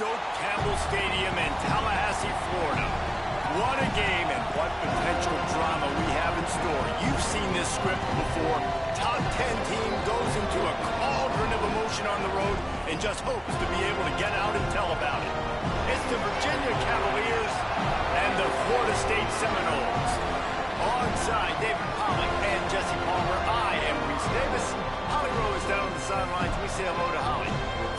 Doak Campbell Stadium in Tallahassee, Florida. What a game and what potential drama we have in store. You've seen this script before. Top 10 team goes into a cauldron of emotion on the road and just hopes to be able to get out and tell about it. It's the Virginia Cavaliers and the Florida State Seminoles. Alongside David Pollack and Jesse Palmer, I am Reese Davis. Holly Rowe is down on the sidelines. We say hello to Holly.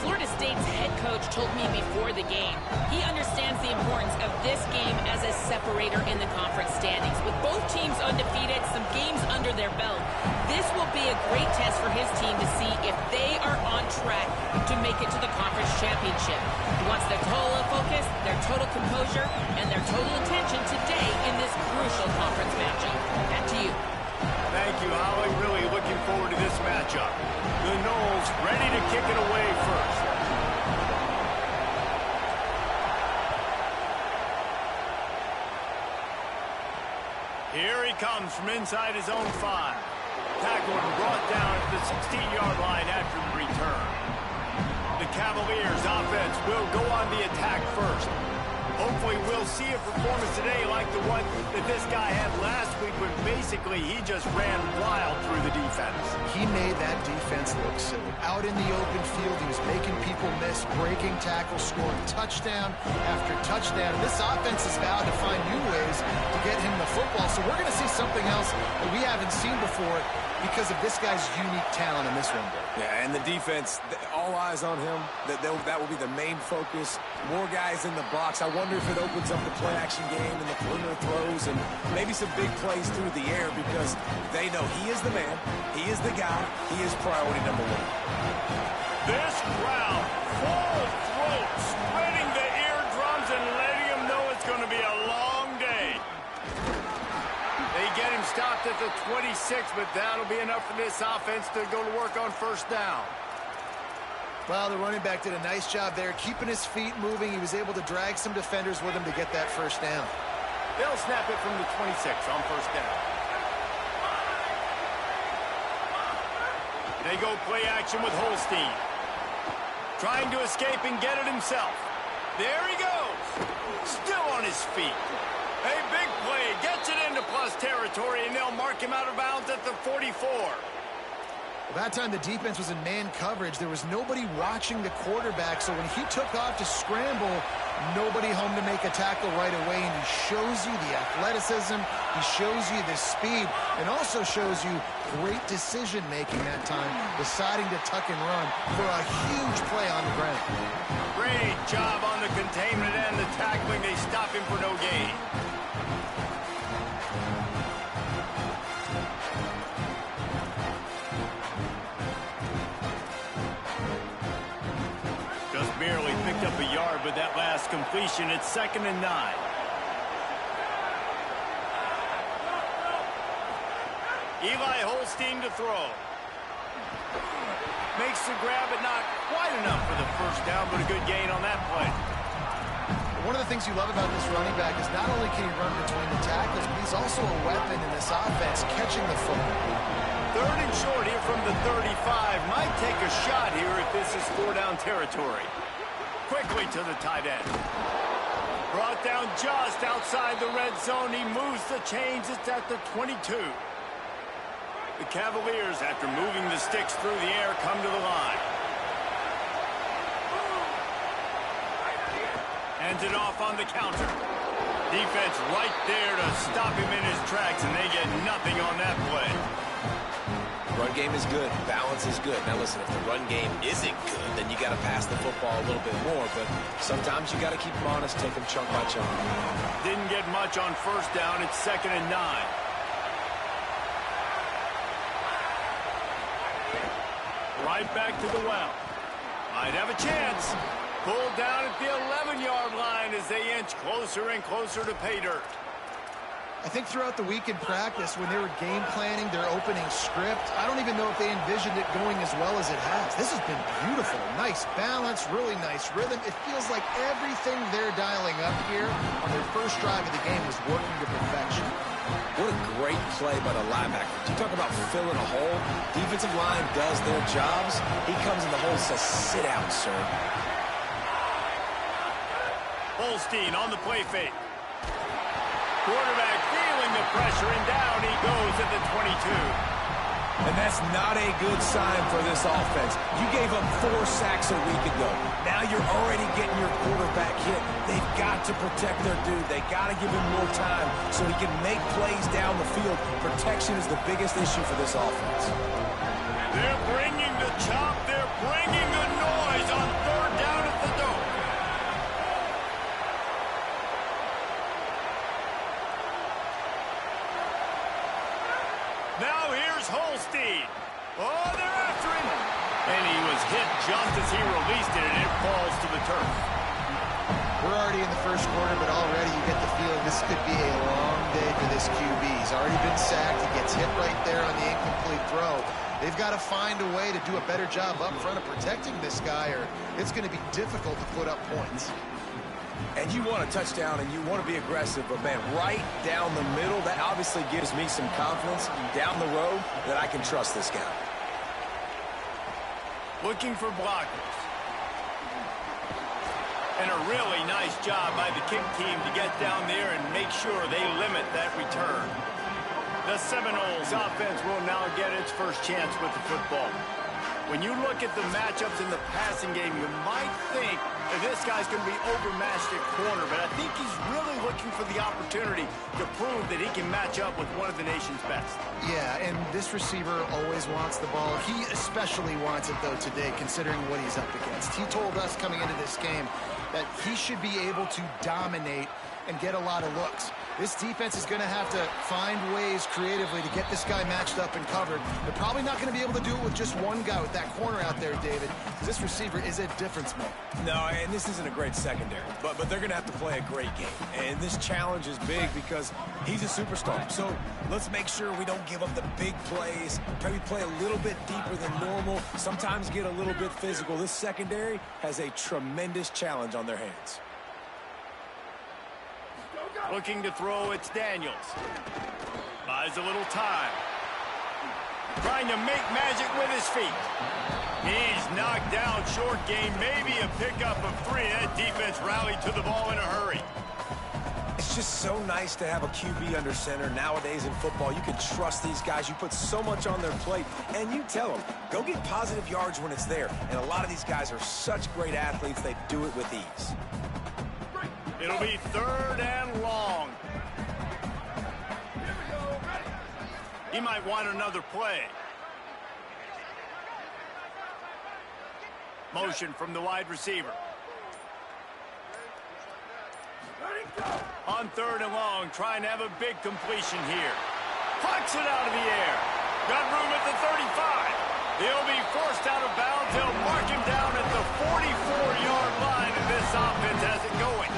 Florida State's head coach told me before the game he understands the importance of this game as a separator in the conference standings. With both teams undefeated, some games under their belt, this will be a great test for his team to see if they are on track to make it to the conference championship. He wants their total focus, their total composure, and their total attention today in this crucial conference matchup. Back to you. Thank you, Holly. Really looking forward to this matchup. The Noles ready to kick it away first. Here he comes from inside his own 5. Tackled and brought down at the 16-yard line after the return. The Cavaliers offense will go on the attack first. Hopefully we'll see a performance today like the one that this guy had last week when basically he just ran wild through the defense. He made that defense look silly. Out in the open field, he was making people miss, breaking tackles, scoring touchdown after touchdown. This offense is vowed to find new ways to get him the football. So we're going to see something else that we haven't seen before because of this guy's unique talent in this one. Yeah, and the defense, all eyes on him. That will be the main focus. More guys in the box. I wonder if it opens up the play-action game and the perimeter throws and maybe some big plays through the air because they know he is the man, he is the guy, he is priority number 1. This crowd, full throat, spreading the eardrums and letting him know it's going to be a long day. They get him stopped at the 26, but that'll be enough for this offense to go to work on first down. Well, the running back did a nice job there, keeping his feet moving. He was able to drag some defenders with him to get that first down. They'll snap it from the 26 on first down. They go play action with Holstein. Trying to escape and get it himself. There he goes. Still on his feet. A big play. Gets it into plus territory, and they'll mark him out of bounds at the 44. That time the defense was in man coverage. There was nobody watching the quarterback, so when he took off to scramble, nobody home to make a tackle right away, and he shows you the athleticism, he shows you the speed, and also shows you great decision-making that time, deciding to tuck and run for a huge play on the ground. Great job on the containment and the tackling. They stop him for no gain. Barely picked up a yard with that last completion. It's 2nd and 9. Eli Holstein to throw. Makes the grab, but not quite enough for the first down, but a good gain on that play. One of the things you love about this running back is not only can he run between the tackles, but he's also a weapon in this offense, catching the football. 3rd and short here from the 35. Might take a shot here if this is 4-down territory. Quickly to the tight end. Brought down just outside the red zone. He moves the chains. It's at the 22. The Cavaliers, after moving the sticks through the air, come to the line. Hands it off on the counter. Defense right there to stop him in his tracks, and they get nothing on that play. Run game is good. Balance is good. Now listen, if the run game isn't good, then you got to pass the football a little bit more. But sometimes you got to keep them honest, take them chunk by chunk. Didn't get much on first down. It's 2nd and 9. Right back to the well. Might have a chance. Pulled down at the 11-yard line as they inch closer and closer to pay dirt. I think throughout the week in practice, when they were game planning their opening script, I don't even know if they envisioned it going as well as it has. This has been beautiful. Nice balance, really nice rhythm. It feels like everything they're dialing up here on their first drive of the game is working to perfection. What a great play by the linebacker. You talk about filling a hole. Defensive line does their jobs. He comes in the hole and says, sit out, sir. Holstein on the play fake. Quarterback feeling the pressure, and down he goes at the 22. And that's not a good sign for this offense. You gave up 4 sacks a week ago. Now you're already getting your quarterback hit. They've got to protect their dude. They got to give him more time so he can make plays down the field. Protection is the biggest issue for this offense. They're bringing the chop. They're bringing the noise on third down at the dome. Now here's Holstein. Oh, they're after him. And he was hit just as he released it, and it falls to the turf. We're already in the first quarter, but already you get the feeling this could be a long day for this QB. He's already been sacked. He gets hit right there on the incomplete throw. They've got to find a way to do a better job up front of protecting this guy, or it's going to be difficult to put up points. And you want a touchdown and you want to be aggressive, but man, right down the middle, that obviously gives me some confidence down the road that I can trust this guy. Looking for blockers. And a really nice job by the kick team to get down there and make sure they limit that return. The Seminoles offense will now get its first chance with the football. When you look at the matchups in the passing game, you might think that this guy's going to be overmatched at corner, but I think he's really looking for the opportunity to prove that he can match up with one of the nation's best. Yeah, and this receiver always wants the ball. He especially wants it, though, today, considering what he's up against. He told us coming into this game that he should be able to dominate and get a lot of looks. This defense is going to have to find ways creatively to get this guy matched up and covered. They're probably not going to be able to do it with just one guy with that corner out there, David. This receiver is a difference maker. No, and this isn't a great secondary, but they're going to have to play a great game. And this challenge is big because he's a superstar. So let's make sure we don't give up the big plays, maybe play a little bit deeper than normal, sometimes get a little bit physical. This secondary has a tremendous challenge on their hands. Looking to throw, it's Daniels. Buys a little time. Trying to make magic with his feet. He's knocked down, short gain, maybe a pickup of 3. That defense rallied to the ball in a hurry. It's just so nice to have a QB under center. Nowadays in football, you can trust these guys. You put so much on their plate, and you tell them, go get positive yards when it's there. And a lot of these guys are such great athletes, they do it with ease. It'll be third and long. He might want another play. Motion from the wide receiver. On third and long, trying to have a big completion here. Plucks it out of the air. Got room at the 35. He'll be forced out of bounds. They'll mark him down at the 44-yard line, and this offense has it going.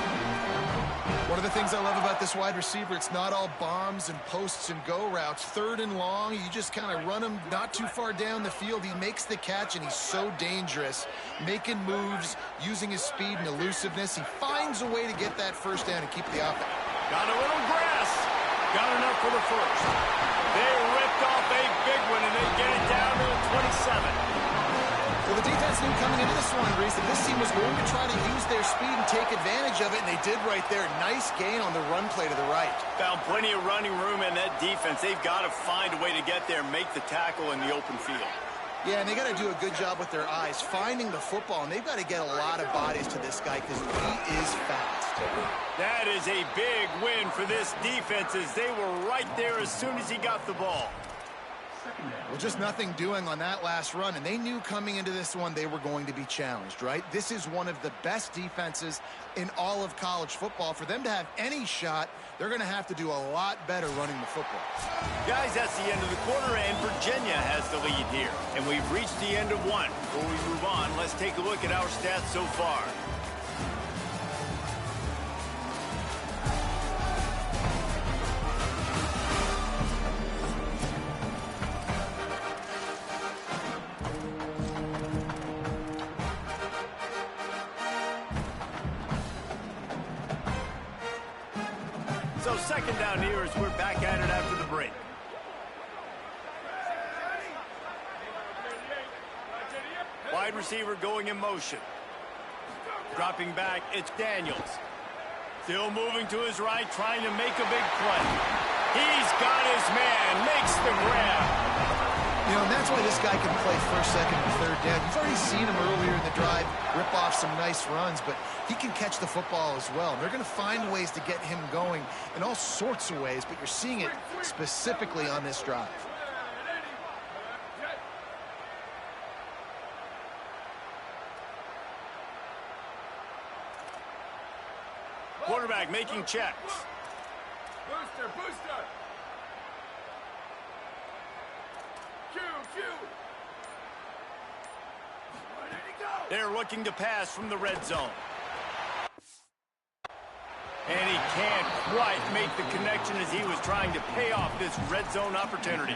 One of the things I love about this wide receiver, it's not all bombs and posts and go routes. Third and long, you just kind of run him not too far down the field. He makes the catch, and he's so dangerous, making moves, using his speed and elusiveness. He finds a way to get that first down and keep the offense. Got a little grass. Got enough for the first. They ripped off a big one, and they get it down to the 27. Well, the defense knew coming into this one, Reese, that this team was going to try to use their speed and take advantage of it, and they did right there. Nice gain on the run play to the right. Found plenty of running room in that defense. They've got to find a way to get there, make the tackle in the open field. Yeah, and they got to do a good job with their eyes, finding the football, and they've got to get a lot of bodies to this guy because he is fast. That is a big win for this defense as they were right there as soon as he got the ball. Well, just nothing doing on that last run, and they knew coming into this one they were going to be challenged, right? This is one of the best defenses in all of college football. For them to have any shot, they're going to have to do a lot better running the football. Guys, that's the end of the quarter, and Virginia has the lead here. And we've reached the end of one. Before we move on, let's take a look at our stats so far. So second down here as we're back at it after the break. Wide receiver going in motion. Dropping back, it's Daniels. Still moving to his right, trying to make a big play. He's got his man, makes the grab. You know, and that's why this guy can play first, second, and third down. You've already seen him earlier in the drive rip off some nice runs, but he can catch the football as well. And they're going to find ways to get him going in all sorts of ways, but you're seeing it specifically on this drive. Quarterback making checks. Booster, booster. Q. Where did he go? They're looking to pass from the red zone. And he can't quite make the connection as he was trying to pay off this red zone opportunity.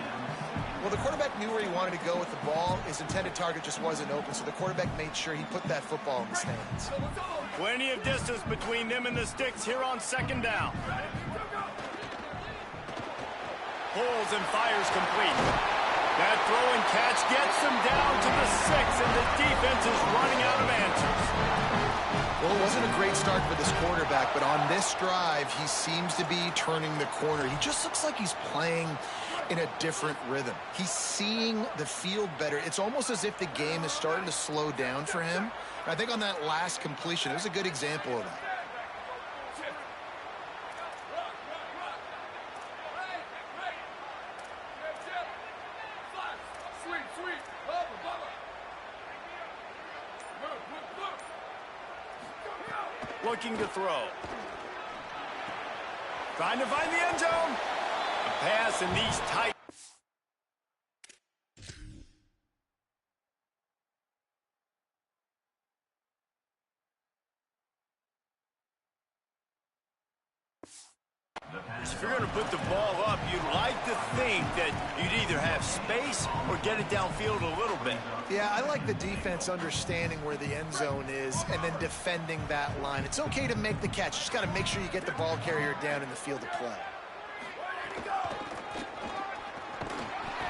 Well, the quarterback knew where he wanted to go with the ball. His intended target just wasn't open, so the quarterback made sure he put that football in his hands. Plenty of distance between them and the sticks here on second down. Pulls and fires complete. That throw and catch gets them down to the 6, and the defense is running out of answers. Well, it wasn't a great start for this quarterback, but on this drive, he seems to be turning the corner. He just looks like he's playing in a different rhythm. He's seeing the field better. It's almost as if the game is starting to slow down for him. And I think on that last completion, it was a good example of that. Looking to throw. Trying to find the end zone. A pass in these tight. If you're going to put the ball up, you'd like to think that you'd either have space or get it downfield a little bit. Yeah, I like the defense understanding where the end zone is and then defending that line. It's okay to make the catch. You just got to make sure you get the ball carrier down in the field of play.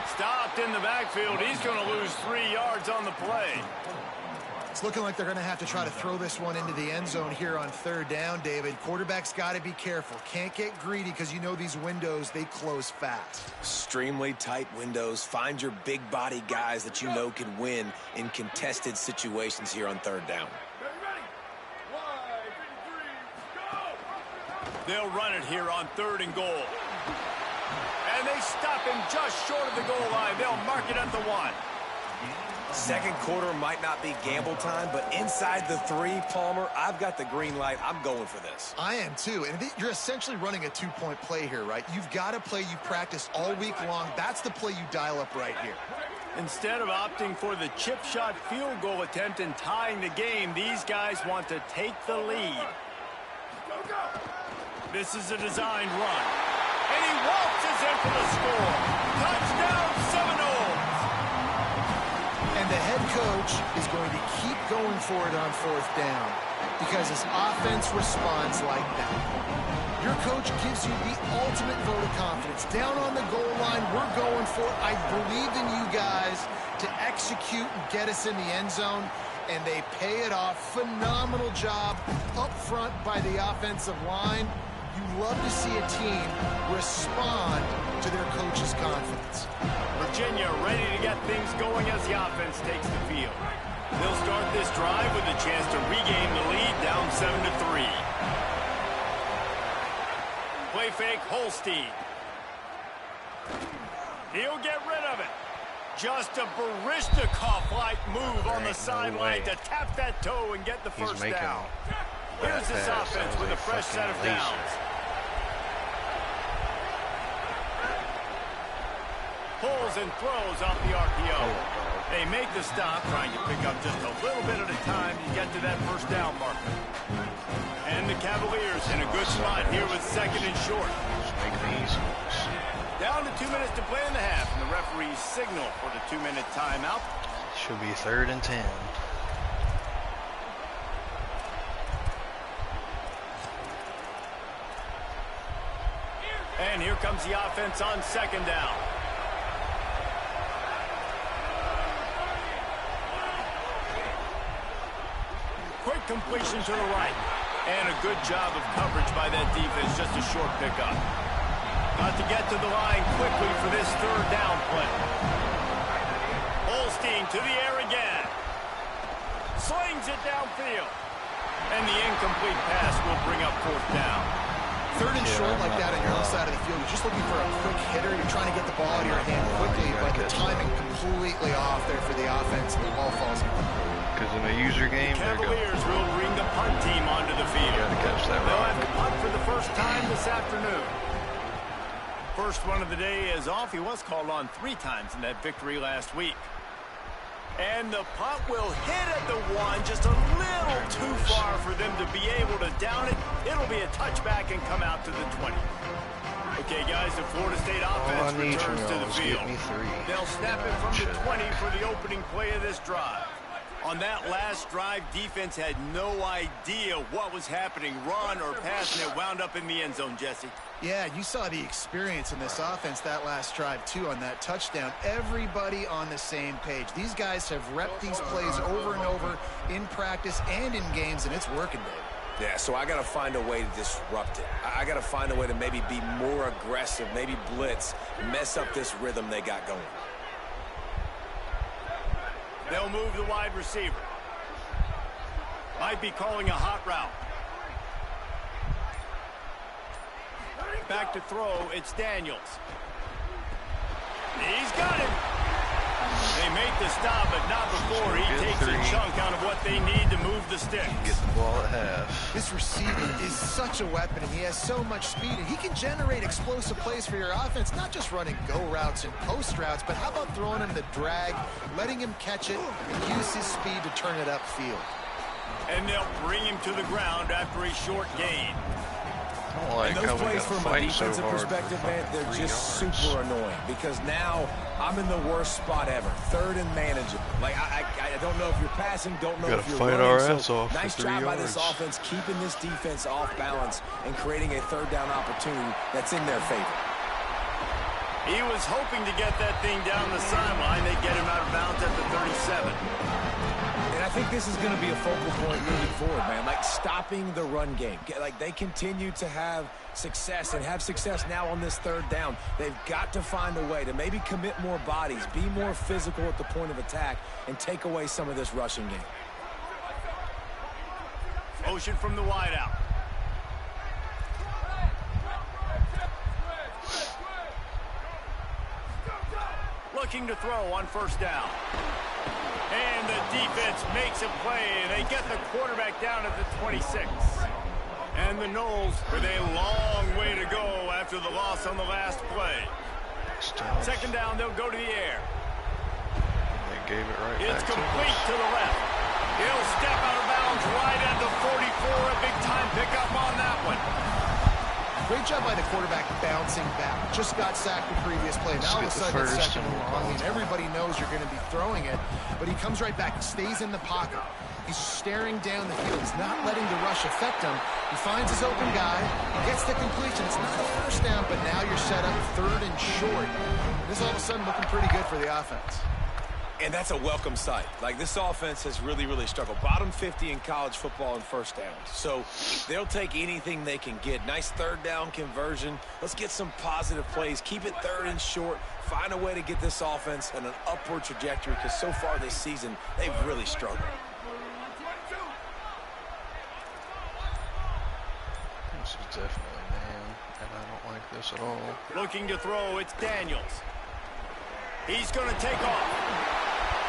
Stopped in the backfield. He's going to lose 3 yards on the play. It's looking like they're going to have to try to throw this one into the end zone here on third down, David. Quarterback's got to be careful. Can't get greedy because you know these windows, they close fast. Extremely tight windows. Find your big body guys that you know can win in contested situations here on third down. They'll run it here on 3rd and goal. And they stop him just short of the goal line. They'll mark it at the 1. Second quarter might not be gamble time, but inside the 3, Palmer, I've got the green light. I'm going for this. I am too. And you're essentially running a 2-point play here, right? You've got a play you practice all week long. That's the play you dial up right here. Instead of opting for the chip shot field goal attempt and tying the game, these guys want to take the lead. This is a designed run. And he waltzes in for the score. Touchdown, Seminoles. And the head coach is going to keep going for it on 4th down because his offense responds like that. Your coach gives you the ultimate vote of confidence. Down on the goal line, we're going for it. I believe in you guys to execute and get us in the end zone, and they pay it off. Phenomenal job up front by the offensive line. You love to see a team respond to their coach's confidence. Virginia ready to get things going as the offense takes the field. They'll start this drive with a chance to regain the lead down 7-3. Play fake, Holstein. He'll get rid of it. Just a Baryshnikov-like move on the sideline to tap that toe and get the first down. Here's this offense with a fresh set of downs. Pulls and throws off the RPO. They make the stop, trying to pick up just a little bit at a time to get to that first down marker. And the Cavaliers in a good spot here with 2nd and short. Down to 2 minutes to play in the half, and the referee's signal for the 2-minute timeout. Should be 3rd and 10. And here comes the offense on 2nd down. Quick completion to the right. And a good job of coverage by that defense, just a short pickup. Got to get to the line quickly for this third down play. Holstein to the air again. Slings it downfield. And the incomplete pass will bring up fourth down. Third and short like that on your own side of the field. You're just looking for a quick hitter. You're trying to get the ball out of your hand quickly, but the timing completely off there for the offense, and the ball falls incomplete. Because in a user game, they're going. Cavaliers will bring the punt team onto the field. You got to catch that They'll right. have to punt for the first time this afternoon. First one of the day is off. He was called on 3 times in that victory last week. And the punt will hit at the 1, just a little too far for them to be able to down it. It'll be a touchback and come out to the 20. Okay, guys, the Florida State offense returns to the field. They'll snap it from the 20 for the opening play of this drive. On that last drive, defense had no idea what was happening, run or pass, and it wound up in the end zone, Jesse. Yeah, you saw the experience in this offense that last drive, too, on that touchdown. Everybody on the same page. These guys have repped these plays over and over in practice and in games, and it's working, Dave. Yeah, so I got to find a way to disrupt it. I got to find a way to maybe be more aggressive, maybe blitz, mess up this rhythm they got going. They'll move the wide receiver. Might be calling a hot route. Back to throw, it's Daniels. He's got it. They make the stop, but not before he takes a chunk out of what they need to move the sticks. Get the ball at half. This receiver is such a weapon, and he has so much speed, and he can generate explosive plays for your offense, not just running go routes and post routes, but how about throwing him the drag, letting him catch it, and use his speed to turn it upfield. And they'll bring him to the ground after a short gain. I don't like And how those we plays got to from a fight so defensive hard perspective, for man, they're 3 just yards. super annoying because now I'm in the worst spot ever. Third and manageable. Like, I don't know if you're passing, don't know Gotta if you're fight running. our So ass off for nice 3 job by this yards. offense keeping this defense off balance and creating a third down opportunity that's in their favor. He was hoping to get that thing down the sideline. They get him out of bounds at the 37. And I think this is going to be a focal point moving forward, man. Like, stopping the run game. Like, they continue to have success and have success now on this third down. They've got to find a way to maybe commit more bodies, be more physical at the point of attack, and take away some of this rushing game. Motion from the wideout. Looking to throw on first down. And the defense makes a play. They get the quarterback down at the 26. And the Noles with a long way to go after the loss on the last play. Second down, they'll go to the air. They gave it right It's back complete to to the left. He'll step out of bounds right at the 44. A big-time pickup on that one. Great job by the quarterback bouncing back. Just got sacked the previous play. Now all of a sudden it's second and long, and everybody knows you're going to be throwing it, but he comes right back, stays in the pocket. He's staring down the field. He's not letting the rush affect him. He finds his open guy. He gets the completion. It's not a first down, but now you're set up third and short. This all of a sudden looking pretty good for the offense. And that's a welcome sight. Like, this offense has really, really struggled. Bottom 50 in college football in first downs. So they'll take anything they can get. Nice third down conversion. Let's get some positive plays. Keep it third and short. Find a way to get this offense in an upward trajectory because so far this season, they've really struggled. This is definitely man, and I don't like this at all. Looking to throw, it's Daniels. He's going to take off.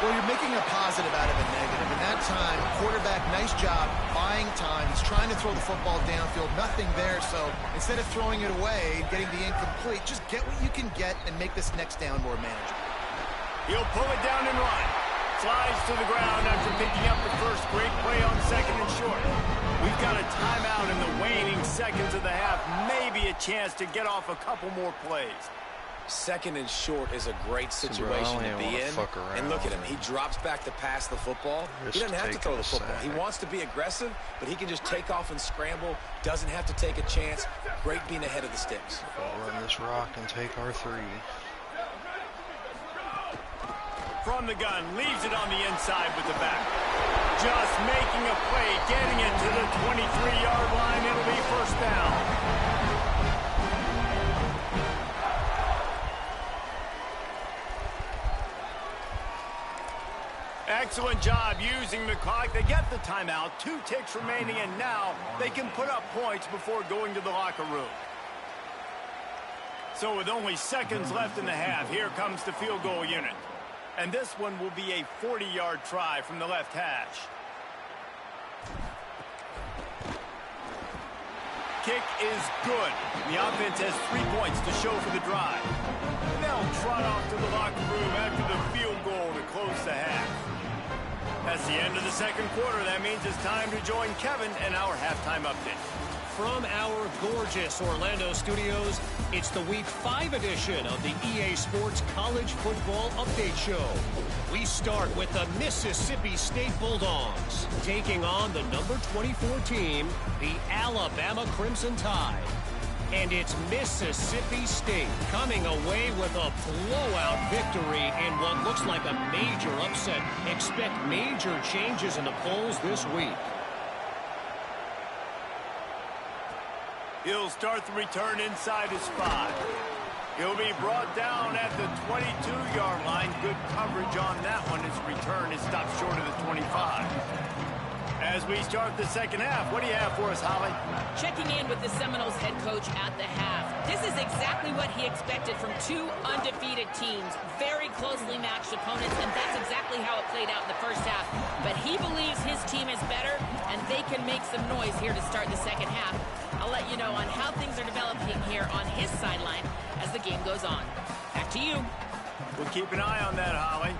Well, you're making a positive out of a negative. In that time, quarterback, nice job, buying time. He's trying to throw the football downfield. Nothing there, so instead of throwing it away, getting the incomplete, just get what you can get and make this next down more manageable. He'll pull it down and run. Slides to the ground after picking up the first. Great play on second and short. We've got a timeout in the waning seconds of the half. Maybe a chance to get off a couple more plays. Second and short is a great situation to be in. And look at him. He drops back to pass the football. He doesn't have to throw the football. He wants to be aggressive, but he can just take off and scramble. Doesn't have to take a chance. Great being ahead of the sticks. We'll run this rock and take our 3. From the gun, leaves it on the inside with the back. Just making a play, getting it to the 23-yard line. It'll be first down. Excellent job using the clock. They get the timeout. 2 ticks remaining, and now they can put up points before going to the locker room. So with only seconds left in the half, here comes the field goal unit. And this one will be a 40-yard try from the left hash. Kick is good. The offense has 3 points to show for the drive. They'll trot off to the locker room after the field goal to close the half. That's the end of the second quarter. That means it's time to join Kevin and our halftime update. From our gorgeous Orlando studios, it's the Week 5 edition of the EA Sports College Football Update Show. We start with the Mississippi State Bulldogs, taking on the number 24 team, the Alabama Crimson Tide. And it's Mississippi State coming away with a blowout victory in what looks like a major upset. Expect major changes in the polls this week. He'll start the return inside his 5. He'll be brought down at the 22-yard line. Good coverage on that one. His return is stopped short of the 25. As we start the second half, what do you have for us, Holly? Checking in with the Seminoles head coach at the half. This is exactly what he expected from 2 undefeated teams. Very closely matched opponents, and that's exactly how it played out in the first half. But he believes his team is better, and they can make some noise here to start the second half. I'll let you know on how things are developing here on his sideline as the game goes on. Back to you. We'll keep an eye on that, Holly.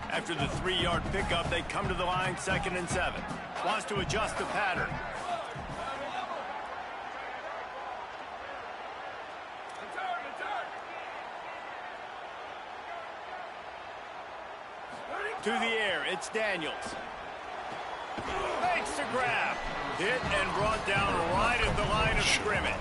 After the 3-yard pickup, they come to the line 2nd and 7. Wants to adjust the pattern. To the air, it's Daniels. Makes the grab. Hit and brought down right at the line of scrimmage.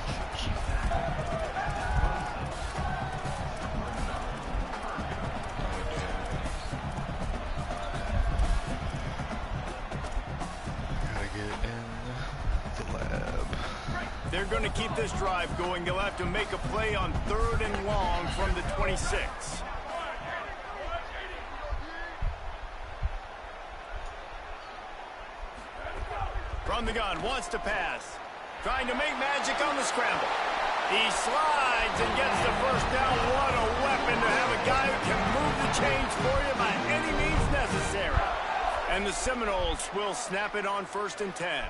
They're going to keep this drive going. They'll have to make a play on 3rd and long from the 26. From the gun, wants to pass. Trying to make magic on the scramble. He slides and gets the first down. What a weapon to have a guy who can move the chains for you by any means necessary. And the Seminoles will snap it on 1st and 10.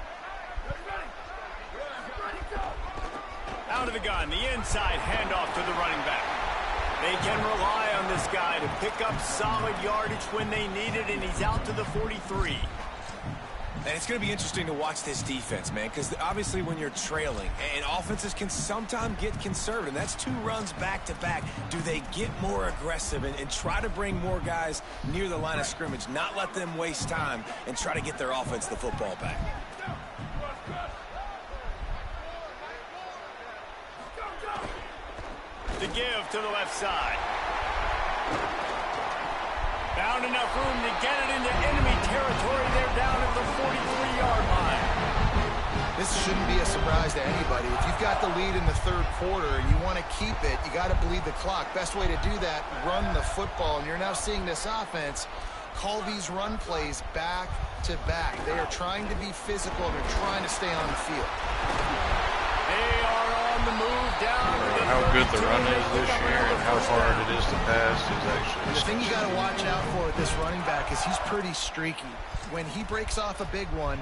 Out of the gun, the inside handoff to the running back. They can rely on this guy to pick up solid yardage when they need it, and he's out to the 43. And it's going to be interesting to watch this defense, man, because obviously when you're trailing, and offenses can sometimes get conservative. That's 2 runs back-to-back. Do they get more aggressive and try to bring more guys near the line of scrimmage, not let them waste time, and try to get their offense the football back? To give to the left side. Found enough room to get it into enemy territory. They're down at the 43-yard line. This shouldn't be a surprise to anybody. If you've got the lead in the 3rd quarter and you want to keep it, you got to bleed the clock. Best way to do that, run the football. And you're now seeing this offense call these run plays back to back. They are trying to be physical. They're trying to stay on the field. They are on the move down. How good the run is this year and how hard it is to pass is actually. The thing you got to watch out for with this running back is he's pretty streaky. When he breaks off a big one,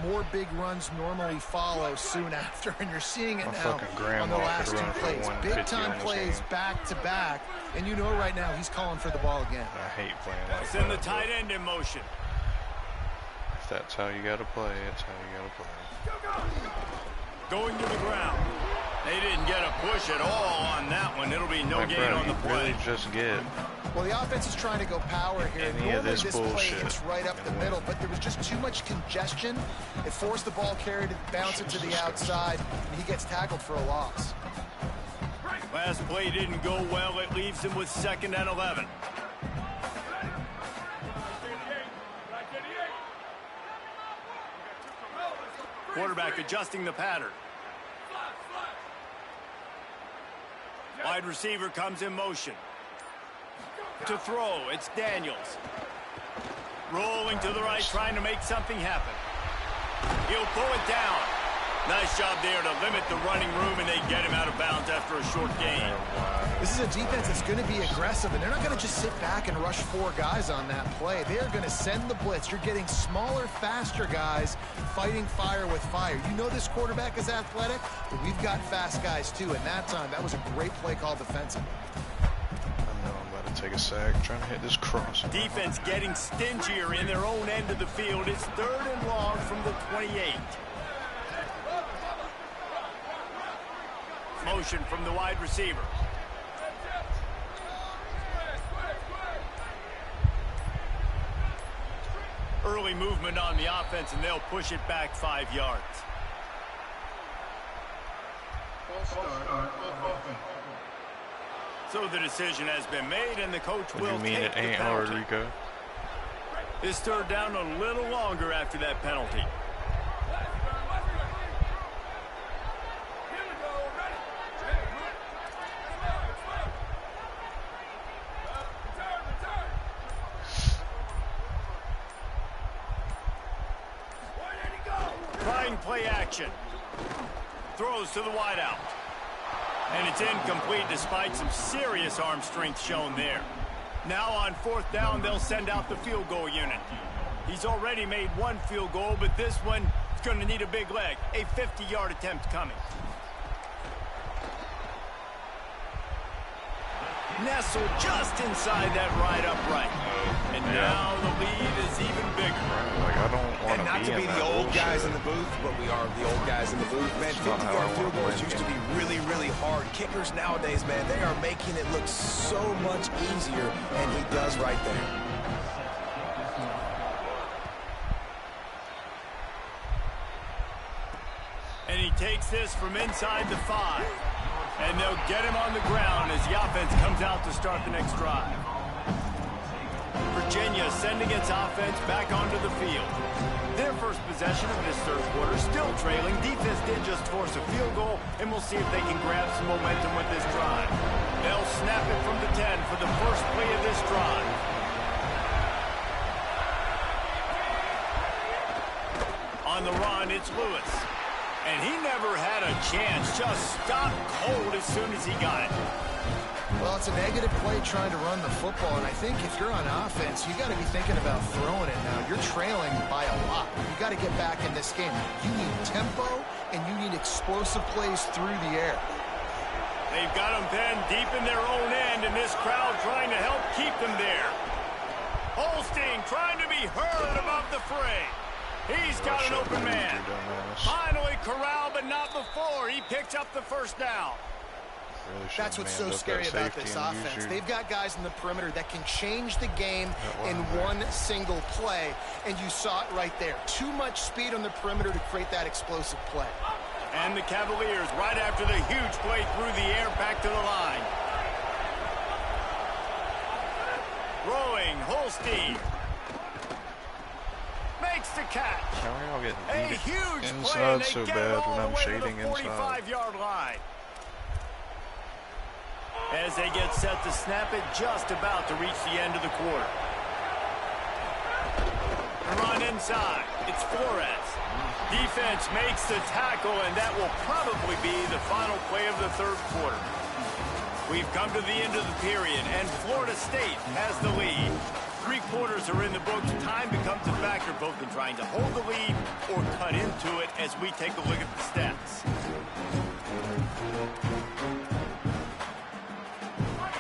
more big runs normally follow soon after, and you're seeing it now on the last 2 plays. Big-time plays back to back, and you know right now he's calling for the ball again. I hate playing like that. Send the tight end in motion. If that's how you got to play, it's how you got to play. Going to the ground. They didn't get a push at all on that one. It'll be no gain on the play. Really just get. Well, the offense is trying to go power here. Normally this play hits right up the middle, but there was just too much congestion. It forced the ball carrier to bounce it to the outside, and he gets tackled for a loss. Last play didn't go well. It leaves him with 2nd and 11. quarterback adjusting the pattern. Wide receiver comes in motion. To throw, it's Daniels. Rolling to the right, trying to make something happen. He'll pull it down. Nice job there to limit the running room, and they get him out of bounds after a short gain. This is a defense that's going to be aggressive, and they're not going to just sit back and rush 4 guys on that play. They are going to send the blitz. You're getting smaller, faster guys fighting fire with fire. You know this quarterback is athletic, but we've got fast guys too, and that time, that was a great play call defensively. Take a sack, trying to hit this cross. Defense getting stingier in their own end of the field. It's 3rd and long from the 28. Motion from the wide receiver. Early movement on the offense, and they'll push it back 5 yards. So the decision has been made, and the coach will take the penalty. Rico? This 3rd down a little longer after that penalty. Trying play action. Throws to the wideout. And it's incomplete despite some serious arm strength shown there. Now on 4th down, they'll send out the field goal unit. He's already made 1 field goal, but this one is going to need a big leg. A 50-yard attempt coming. Nestled just inside that right upright. And now the lead is even bigger. Like, I don't want to be the old guys in the booth, but we are the old guys in the booth. Man, 50-yard field goals used to be really, really hard. Kickers nowadays, man, they are making it look so much easier, and he does right there. And he takes this from inside the 5. And they'll get him on the ground as the offense comes out to start the next drive. Virginia sending its offense back onto the field. Their first possession of this 3rd quarter, still trailing. Defense did just force a field goal, and we'll see if they can grab some momentum with this drive. They'll snap it from the 10 for the first play of this drive. On the run, it's Lewis. And he never had a chance, just stopped cold as soon as he got it. Well, it's a negative play trying to run the football, and I think if you're on offense, you got to be thinking about throwing it now. You're trailing by a lot. You got to get back in this game. You need tempo, and you need explosive plays through the air. They've got them pinned deep in their own end, and this crowd trying to help keep them there. Holstein trying to be heard above the fray. He's got an open man. Finally corralled, but not before. He picks up the 1st down. That's what's so scary about this offense. They've got guys in the perimeter that can change the game in one single play, and you saw it right there. Too much speed on the perimeter to create that explosive play. And the Cavaliers, right after the huge play through the air, back to the line. Throwing, Holstein. Makes the catch. How are y'all getting a beat huge inside play, and they so get bad it all when I'm the way shading to the inside? 45-yard line. As they get set to snap it, just about to reach the end of the quarter. Run inside. It's Flores. Defense makes the tackle, and that will probably be the final play of the 3rd quarter. We've come to the end of the period, and Florida State has the lead. 3 quarters are in the books. Time becomes a factor both in trying to hold the lead or cut into it as we take a look at the stats.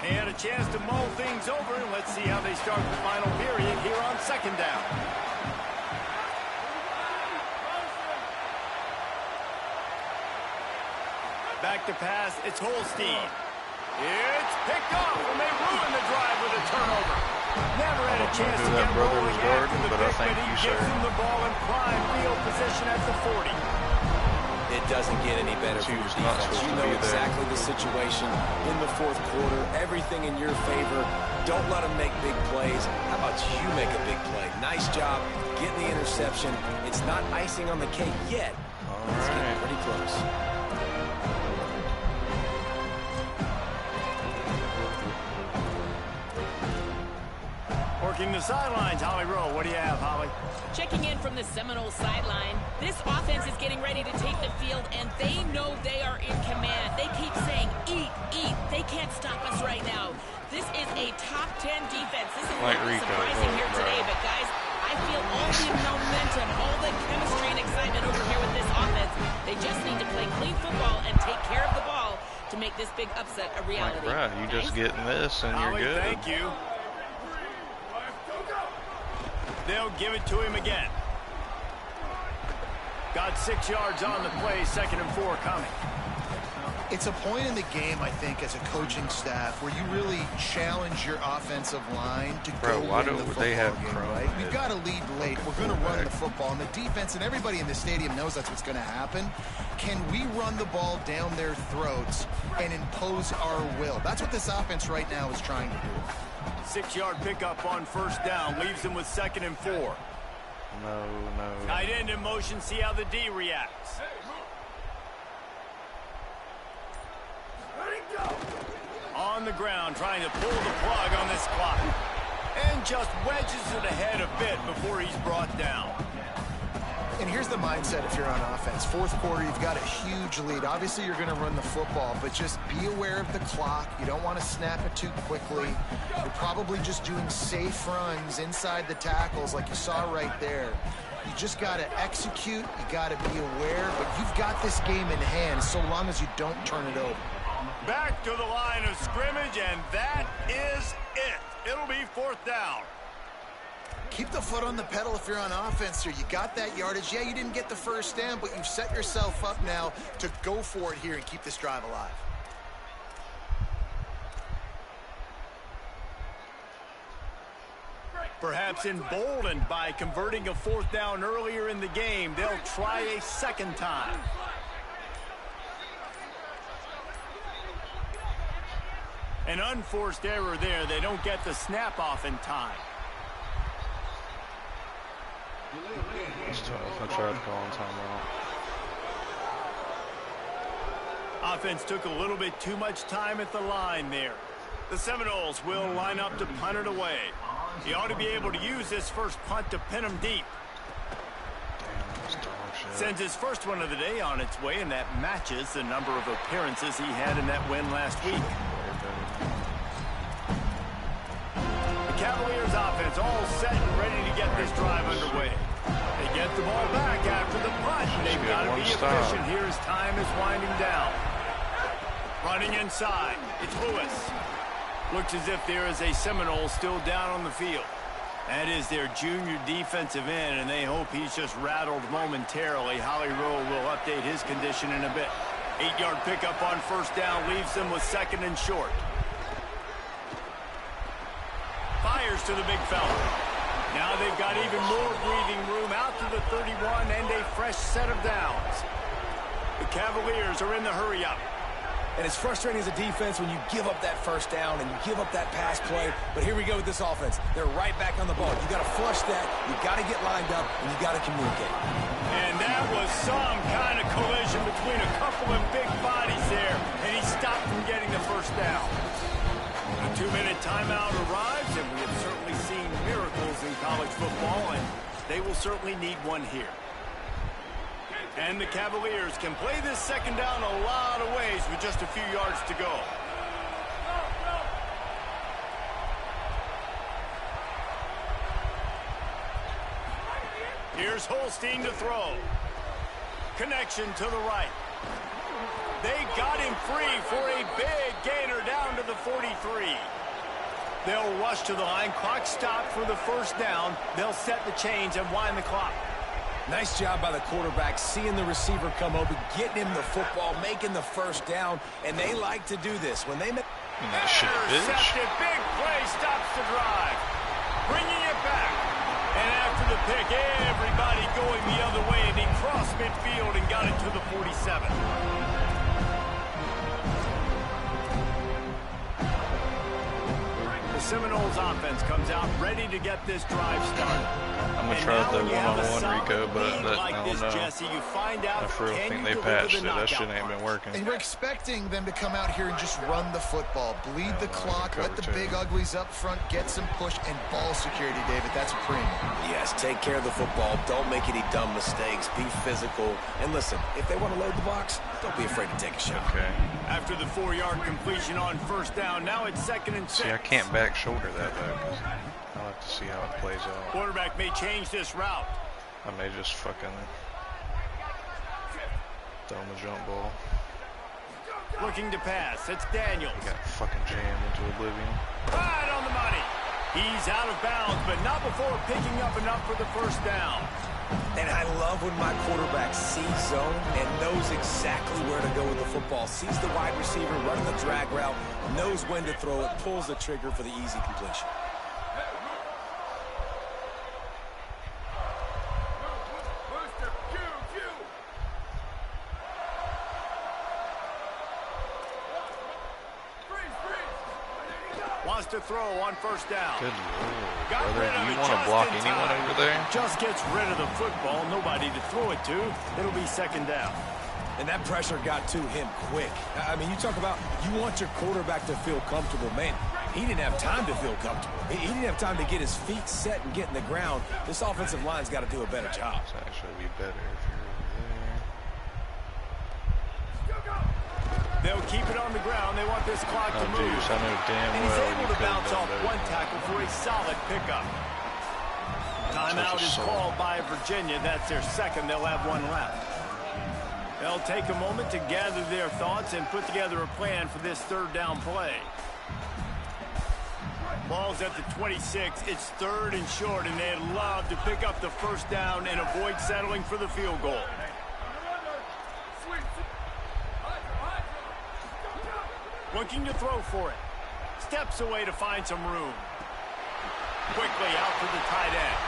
And a chance to mull things over, and let's see how they start the final period here on 2nd down. Back to pass, it's Holstein. It's picked off, and they ruin the drive with a turnover. Never had a chance to get rolling after the pick, but he gives him the ball in prime field position at the 40. It doesn't get any better for your defense. You know exactly the situation in the 4th quarter. Everything in your favor. Don't let them make big plays. How about you make a big play? Nice job getting the interception. It's not icing on the cake yet, It's getting pretty close. Working the sidelines, Holly Rowe. What do you have, Holly? Checking in from the Seminoles sideline. This offense is getting ready to take the field, and they know they are in command. They keep saying, eat, eat. They can't stop us right now. This is a top 10 defense. This is Like really Rico, surprising here bro. today, but guys, I feel all the momentum, all the chemistry and excitement over here with this offense. They just need to play clean football and take care of the ball to make this big upset a reality. Like, bruh, you just getting this and you're Holly, good. thank you. They'll give it to him again. Got 6 yards on the play, 2nd and 4 coming. It's a point in the game, I think, as a coaching staff where you really challenge your offensive line to Bro, go why win do the football they have game, Chrome right? We've at got to lead late. We're going to run the football, and the defense and everybody in the stadium knows that's what's going to happen. Can we run the ball down their throats and impose our will? That's what this offense right now is trying to do. 6-yard pickup on 1st down. Leaves them with 2nd and 4. No. Tight end in motion. See how the D reacts. On the ground, trying to pull the plug on this clock. And just wedges it ahead a bit before he's brought down. And here's the mindset if you're on offense. 4th quarter, you've got a huge lead. Obviously, you're going to run the football, but just be aware of the clock. You don't want to snap it too quickly. You're probably just doing safe runs inside the tackles like you saw right there. You just got to execute. You got to be aware, but you've got this game in hand so long as you don't turn it over. Back to the line of scrimmage, and that is it. It'll be 4th down. Keep the foot on the pedal if you're on offense here. You got that yardage. Yeah, you didn't get the 1st down, but you've set yourself up now to go for it here and keep this drive alive. Perhaps emboldened by converting a 4th down earlier in the game, they'll try a 2nd time. An unforced error there. They don't get the snap off in time. It's tough. I tried calling timeout. Offense took a little bit too much time at the line there. The Seminoles will line up to punt it away. He ought to be able to use this first punt to pin him deep. Damn, that's dog shit. Sends his first one of the day on its way, and that matches the number of appearances he had in that win last week. The Cavaliers offense all set and ready to get this drive underway. They get the ball back after the punt. They've got to be efficient here as time is winding down. Running inside, it's Lewis. Looks as if there is a Seminole still down on the field. That is their junior defensive end, and they hope he's just rattled momentarily. Holly Rowe will update his condition in a bit. 8-yard pickup on 1st down leaves them with 2nd and short. Fires to the big fella. Now they've got even more breathing room out to the 31 and a fresh set of downs. The Cavaliers are in the hurry-up. And it's frustrating as a defense when you give up that 1st down and you give up that pass play. But here we go with this offense. They're right back on the ball. You got to flush that. You got to get lined up, and you got to communicate. And that was some kind of collision between a couple of big bodies there, and he stopped from getting the 1st down. A 2-minute timeout arrives, and we have certainly seen miracles in college football, and they will certainly need one here. And the Cavaliers can play this 2nd down a lot of ways with just a few yards to go. Here's Holstein to throw. Connection to the right. They got him free for a big gainer down to the 43. They'll rush to the line. Clock stopped for the 1st down. They'll set the chains and wind the clock. Nice job by the quarterback, seeing the receiver come open, getting him the football, making the 1st down, and they like to do this. When they make... Intercepted. Big play stops the drive. Bringing it back. And after the pick, everybody going the other way, and he crossed midfield and got it to the 47. The Seminoles offense comes out ready to get this drive started. I'm gonna try the one-on-one Rico, but that, I don't know. Jesse, you find out, I really think they patched it. That shit ain't been working. And we're expecting them to come out here and just run the football, bleed the clock, let the big uglies up front, get some push, and ball security, David. That's a premium. Yes, take care of the football. Don't make any dumb mistakes. Be physical. And listen, if they want to load the box, don't be afraid to take a shot. Okay. After the 4-yard completion on first down, now it's 2nd and 6. See, I can't back shoulder that, though, because I like to see how it plays out. Quarterback may change this route. I may just fucking throw him a jump ball. Looking to pass. It's Daniels. He got fucking jammed into oblivion. Right on the money. He's out of bounds, but not before picking up enough for the first down. And I love when my quarterback sees zone and knows exactly where to go with the football. Sees the wide receiver running the drag route, knows when to throw it, pulls the trigger for the easy completion. Wants to throw on first down. Good lord, Got brother. rid of Do you it want to just block in anyone time. over there? Just gets rid of the football. Nobody to throw it to. It'll be 2nd down. And that pressure got to him quick. I mean, you talk about you want your quarterback to feel comfortable. Man, he didn't have time to feel comfortable. He didn't have time to get his feet set and get in the ground. This offensive line's got to do a better job. It's actually be better if you're over there. They'll keep it on the ground. They want this clock to move. Deuce, I know damn And he's well able you to could've bounce done off better. one tackle for a solid pickup. Timeout is called by Virginia. That's their 2nd. They'll have one left. They'll take a moment to gather their thoughts and put together a plan for this 3rd down play. Ball's at the 26. It's 3rd and short, and they'd love to pick up the first down and avoid settling for the field goal. Looking to throw for it. Steps away to find some room. Quickly out to the tight end.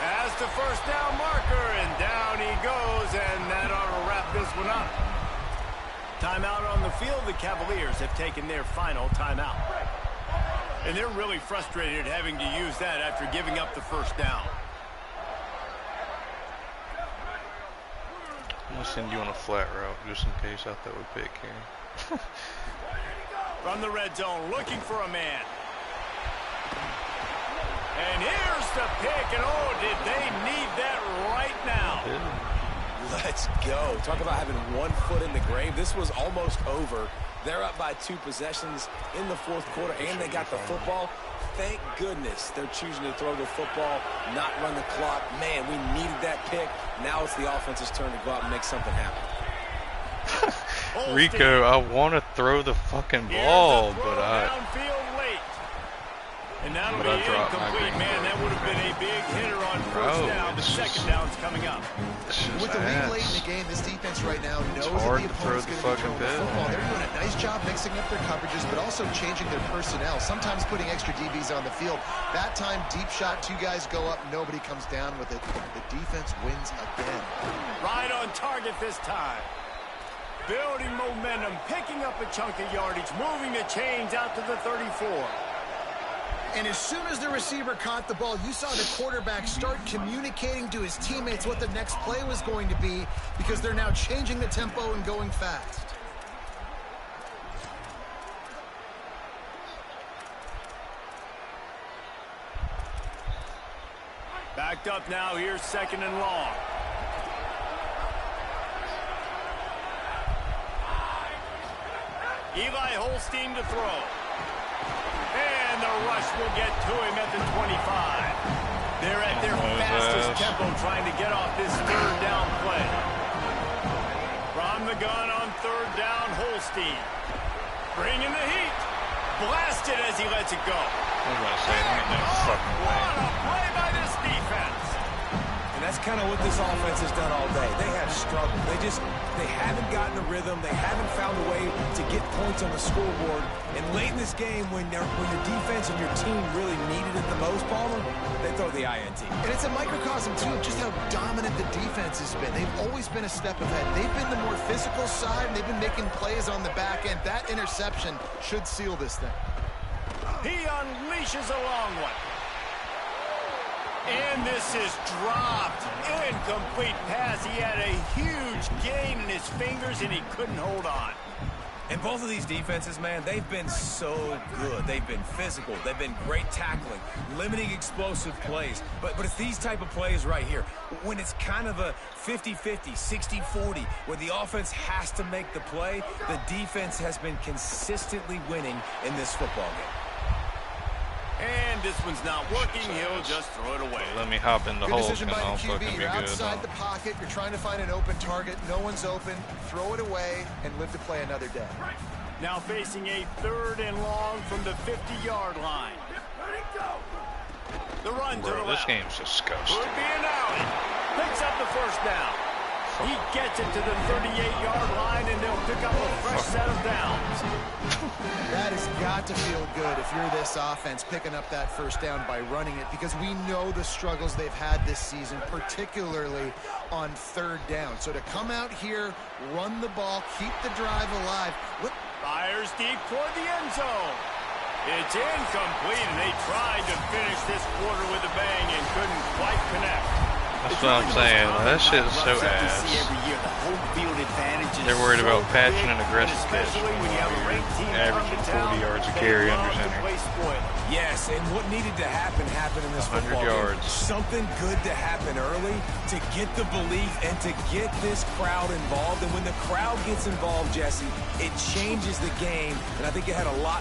Has the first down marker, and down he goes, and that ought to wrap this one up. Timeout on the field. The Cavaliers have taken their final timeout. And they're really frustrated having to use that after giving up the first down. I'm going to send you on a flat route just in case I throw a pick here. From the red zone, looking for a man. And here's the pick, and oh, did they need that right now. Let's go. Talk about having one foot in the grave. This was almost over. They're up by 2 possessions in the 4th quarter, and they got the football. Thank goodness they're choosing to throw the football, not run the clock. Man, we needed that pick. Now it's the offense's turn to go out and make something happen. Rico, I want to throw the fucking ball, but I And that'll be incomplete, man. That would have been a big hitter on first down. The 2nd down's coming up. With the lead late in the game, this defense right now knows that the opponent's going to be throwing the football. They're doing a nice job mixing up their coverages, but also changing their personnel, sometimes putting extra DBs on the field. That time, deep shot, 2 guys go up, nobody comes down with it. The defense wins again. Right on target this time. Building momentum, picking up a chunk of yardage, moving the chains out to the 34. And as soon as the receiver caught the ball, you saw the quarterback start communicating to his teammates what the next play was going to be, because they're now changing the tempo and going fast. Backed up now, here's 2nd and long. Eli Holstein to throw. And the rush will get to him at the 25. They're at their fastest tempo trying to get off this 3rd down play. From the gun on 3rd down, Holstein. Bringing the heat. Blasted as he lets it go. I was going to say, look at that fucking What thing. a play by this defense. And that's kind of what this offense has done all day. They have struggled. They haven't gotten a rhythm. They haven't found a way to get points on the scoreboard. And late in this game, when your defense and your team really needed it the most, Palmer, they throw the INT. And it's a microcosm, too, of just how dominant the defense has been. They've always been a step ahead. They've been the more physical side, and they've been making plays on the back end. That interception should seal this thing. He unleashes a long one. And this is dropped. Incomplete pass. He had a huge gain in his fingers, and he couldn't hold on. And both of these defenses, man, they've been so good. They've been physical. They've been great tackling, limiting explosive plays. But it's these type of plays right here, when it's kind of a 50-50, 60-40, where the offense has to make the play, the defense has been consistently winning in this football game. And this one's not working. He'll just throw it away. Let me hop in the Good hole, decision and by the I'll QB. fucking be You're good. outside the pocket. You're trying to find an open target. No one's open. Throw it away and live to play another day. Now facing a 3rd and long from the 50-yard line. The run to the Bro, this left. game's disgusting. Could be an out. Picks up the first down. He gets it to the 38-yard line, and they'll pick up a fresh set of downs. That has got to feel good if you're this offense picking up that first down by running it, because we know the struggles they've had this season, particularly on 3rd down. So to come out here, run the ball, keep the drive alive. Fires deep toward the end zone. It's incomplete, and they tried to finish this quarter with a bang and couldn't quite connect. That's what I'm saying. That shit is so ass. They're worried about patching and aggressive pitch. Averaging 40 yards a carry under center. Yes, and what needed to happen happened in this 100 football yards. game. Something good to happen early to get the belief and to get this crowd involved. And when the crowd gets involved, Jesse, it changes the game. And I think it had a lot to